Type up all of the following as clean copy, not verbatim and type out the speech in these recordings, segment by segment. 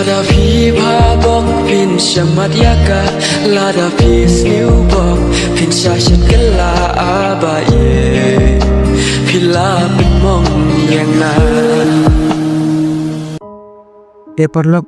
Lada phi pha bok pin shamat yaka Lada phi sniu bok pin sha shat kala aba ye Phila pin mong yang na Paper lock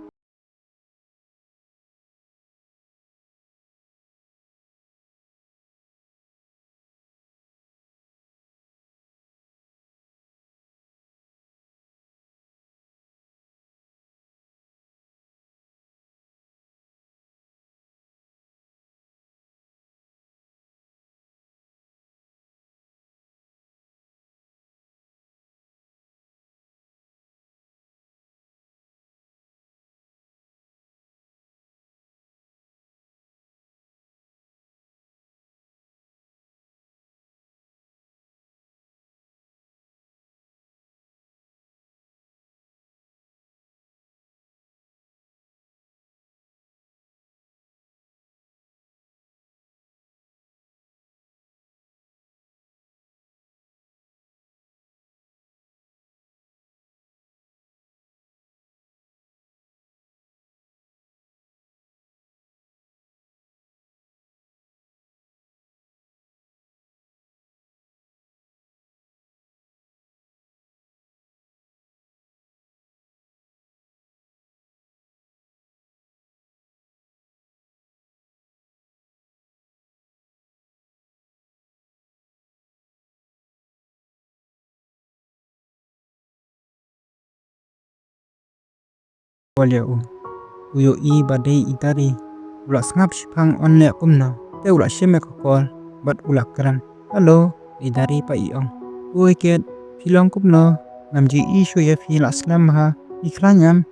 Olya uyo I badai itari ulak ngap shipang onne kumna te ulak sheme kokol bat ulak keran halo idari pa iong ui ket pilong kumna ngamji isu ya filak slam ha ikranyam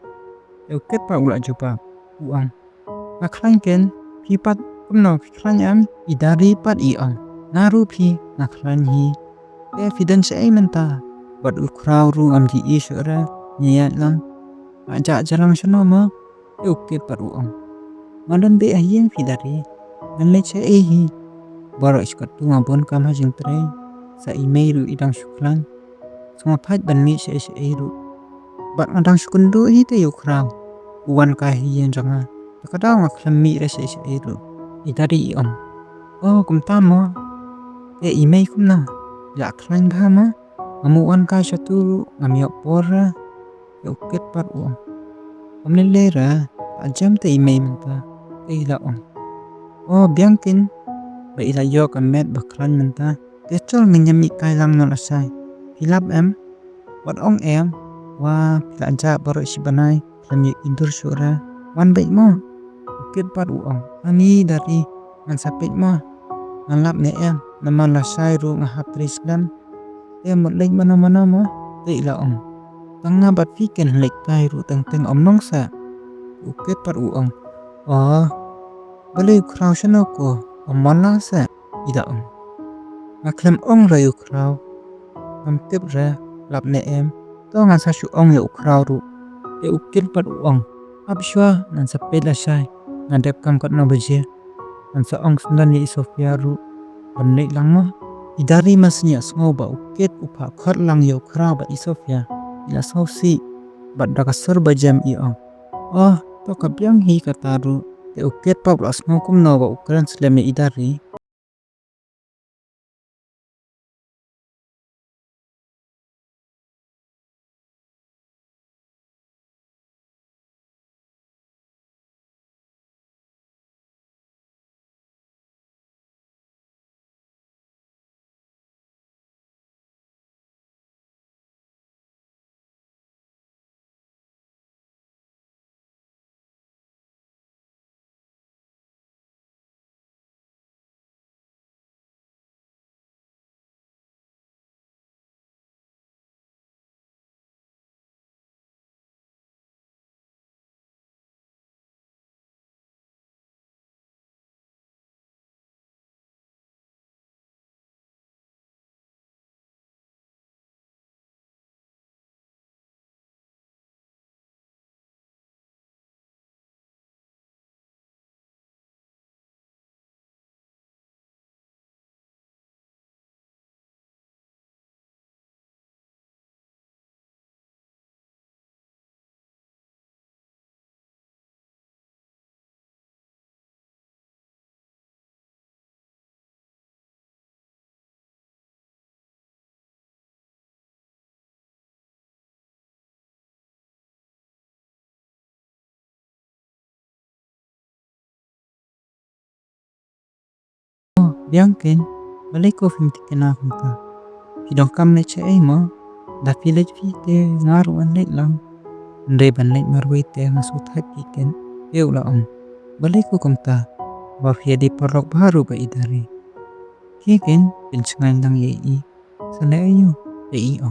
te ket pa ulak jupa uang ngaklan ken pipat kumna ikranyam idari pat iong ngaru pi ngaklan hi te evidence ai menta bat ukraw ru ngamji isu ra nyayat lang ajak jalang shanoma ukit par uang madan be ahiyang fidari nanle che ehi baro iskat tu ngabon kam hajing tre sa email ru idang shukran sama phat banni se ru bat ngadang shukundu hi te yukrang uwan ka hiyang janga takada ngaklam mi re se ru idari om oh kum tamo te email kumna ya klan dhama ngamuan ka shatu ngamiok porra ukit par uang Omlelera ajam te email menta te ila on. Oh biangkin ba ila yo kamet baklan menta te chol minyami kailang no lasai. Hilap em wat ong em wa pila anja baro isibanai kami indur syura wan baik mo ukit par uang ani dari ngan sapit mo ngalap ne em nama lasai ru ngahatris dan te mot lek mana mo te ila on. Tanga bat fiken lek kai ru teng omnong sa ukit par uang oh bale ukraw shano ko omana sa ida ngaklem ong ra ukraw am tip ra lap ne em to nga sa shu ong ya ukraw ru te ukit par uang abshwa nan sa pela sai ngadep kam kat no baje nan sa ong sundan ni sofia ru banne lang mo idari masnya sngo ba ukit upa khot lang yo kraw ba isofia ila sosi bat dakasur bajam I ong oh to kabyang hi kataru te ukit pa blas ngokum no ba ukran sleme idari Biangken, balay ko film tikin akong ta. Hidong kam na siya ay mo, da village te ngaruan late lang. Ndray ban late marway te nga suthat kiken, ula balay ko kumta, wafya di parok baru ba idari. Kiken, pinsangan lang yai, sana ayo, yai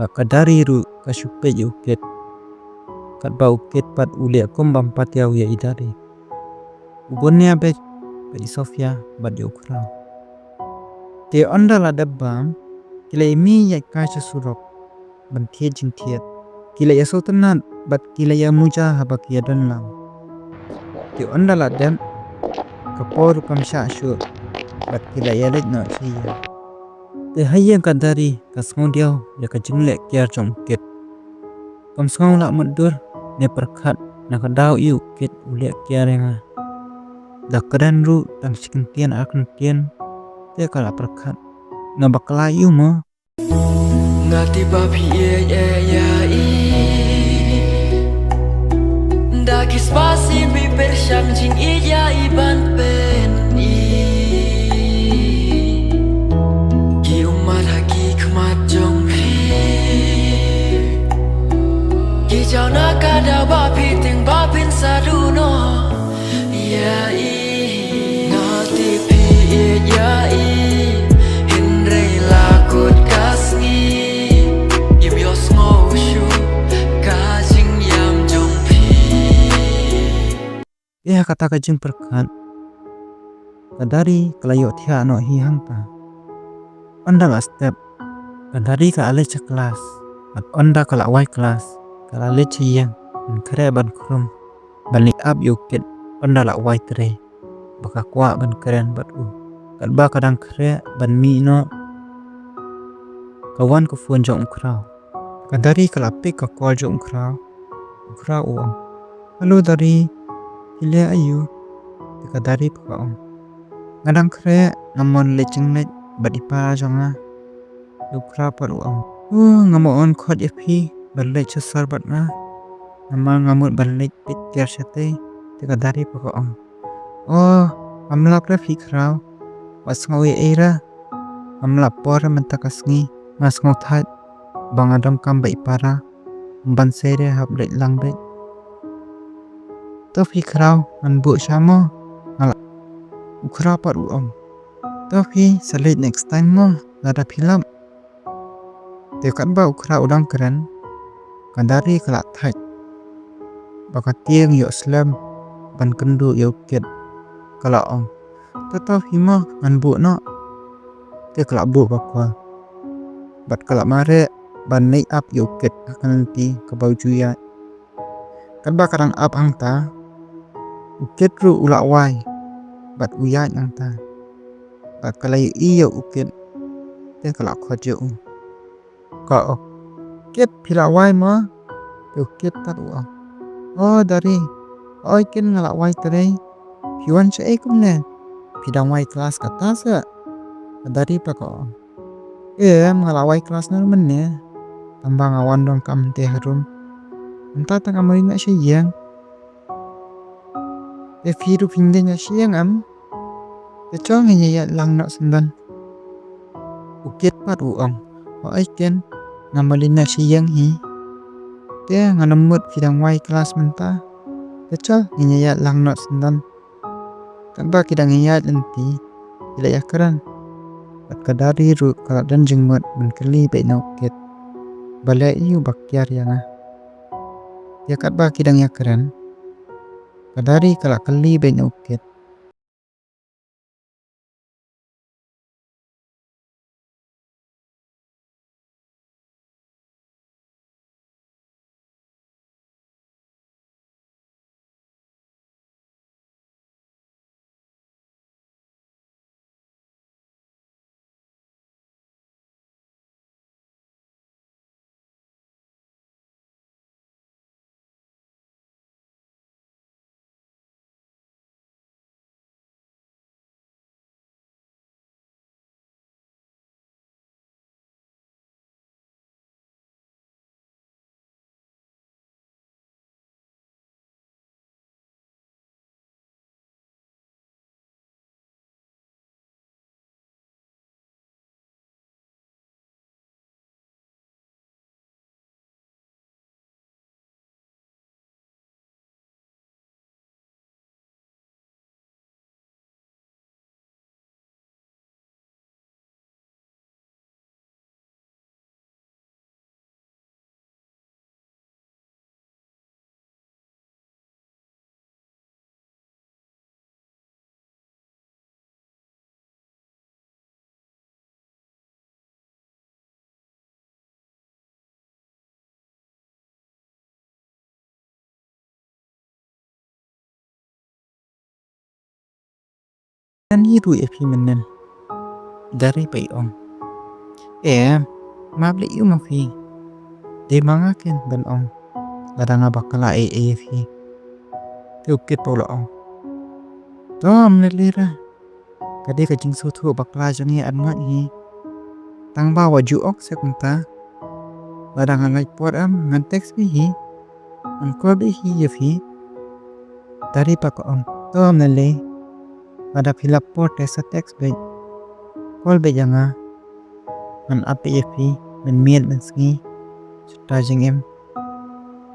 Kadari ru kasupet uket kat ba uket pat ulia kumbam pat ya uya idari. Ubunnya be Sofia bad ukra. Te onda la dabbam kila imi ya kaca surok ban jing tiet. Kila ya sultanat bat kila ya muja habak ya dan lang. Te onda la dam kapor kam sha shu bat kila ya let na siya. Te hayya kadari kasngong diaw ya kajing lek kiar jong ket. Kam sngong la mudur ne perkat na kadaw iu ket ulia kiar nga. Da kadan ru tang sikin tian akan tian te kala perkat na bakla iu mo. Ngati babi ya i Daki spasi bi persyang jing iya iban pen i Ki umat haki kemat jong pi Ki jau nak ada babi ting babin saduno ya i Ngati pi ya i Hindray lakut kasngi Ibios ngoshu kajing yam jong pi Ya kata kajing perkat kadari kelayo tia no hi hangta. Onda la step kadari ka ale cha kelas at onda kala wai kelas kala le cha yang kare ban krum balik up yuket onda la wai tre baka kwa ban keren bat kat ba kadang kare ban mi no kawan ko phone jong krau kadari kala pick ka call jong krau halo dari ile ayu kadari pa ngadang kare ngamon leching le bat ipa jonga ukra par ngamon khot epi balai cha sarbat nga nama ngamut balai pit tiar shate te kadari pa amla pra fikrau was ngawi era amla por mentakasngi mas ngau that bangadam kam bai para ban sere hab lek lang dek to fikrau an bu shamo ngala ukra par to fi salit next time mo nada film te kan ba ukra udang keren kadari kala thai baka tieng yo slam ban kendu yo ket kala tetap hima ngan bu no te kala bu bakwa bat kala mare ban nei up yo ket akan nanti ke baju ya kan ba karang up angta uket ru ula wai bat uya angta bat kala iyo uket te kala khoje ka ket phila wai ma yo ket tat dari oi ken ngala wai tere piwan cha ekum ne pidang wai kelas kata sa dari pako mengalawai kelas na naman ne tambang awan dong kam te harum entah tang amoy na siyang firu pinde nya siyang te chong ya lang na sendan ukit pat uang o aiken ngamalin na siyang hi te nganamut pidang wai kelas menta te chong ya lang na sendan tanpa kidang ya enti ila ya keran at kadari ru kala dan jengmut menkeli be na ukit balai iu bakyar yang ya kat ba kidang ya keran kadari kala keli be na ukit dan hiru epi menen dari payong mabli iu mafi de mangaken ben ong ladanga bakala fi te ukit polo ong tom nelira kade kajing sutu bakla jangi anma hi tang ba waju ok sekunta ladanga ngai por ngan teks bi hi angko bi hi fi dari pako ong tom nele ada filap por tesa teks be kol be janga man api fi men miet men sngi tajing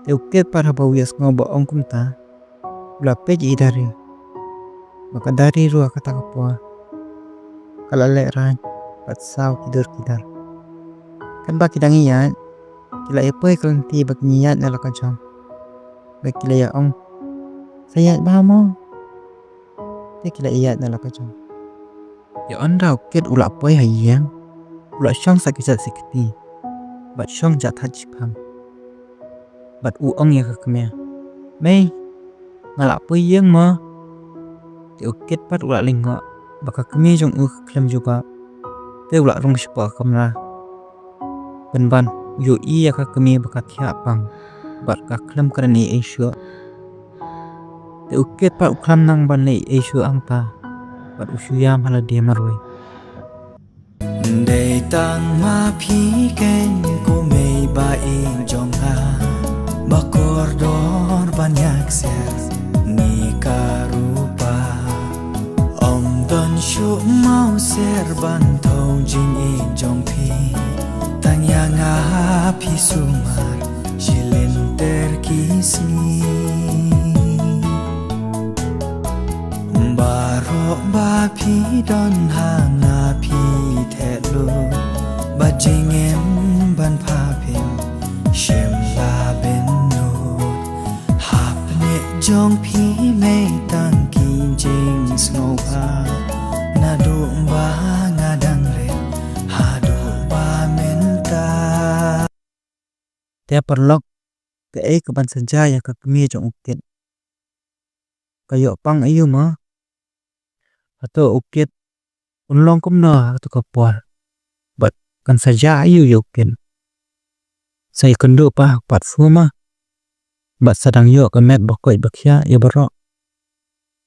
te ukit para bawiyas ngobo ong kumta ula pej idari maka dari ruah kata kapua kala le ran pat saw kidur kidar kan ba kidang iya kila epoy kelenti bak niat na lakajong bak kila ya ong sayat ba mo te kila iya na lakajong ya anda ukit ula poy hayang ula syang sakijat sikiti bat syang jat hajipam bat uong ya kakemya may ngalak poy yang mo te ukit pat ula linggo baka kemi jong klem juga te ula rong sipa kamla ban yo iya ka kemi baka thia pang bat ka klem karani asia te ukit pat uklam nang ban nei asia angta bat usuya mala de maroi để tang ma phi ken ko mei ba jong ha ba kor dor banyak ser ni karupa om don shu mau ser ban thau jing jong phi tang yang api sumar jilin terkisni baro ba phi don hang api thelu ba jing ban pha pin shem la ben no hap ne jong phi me tang kim jing snow pa na do ba ngadang re hado ba menta te perlok ke keban senja ya ka kemi jong ukit kayo pang ayu ma atau ukit unlong kumna atau kapor bat kan saja ayu yokin saya kendo pa pat fuma bat sadang yo kemet bokoi bakya ya barok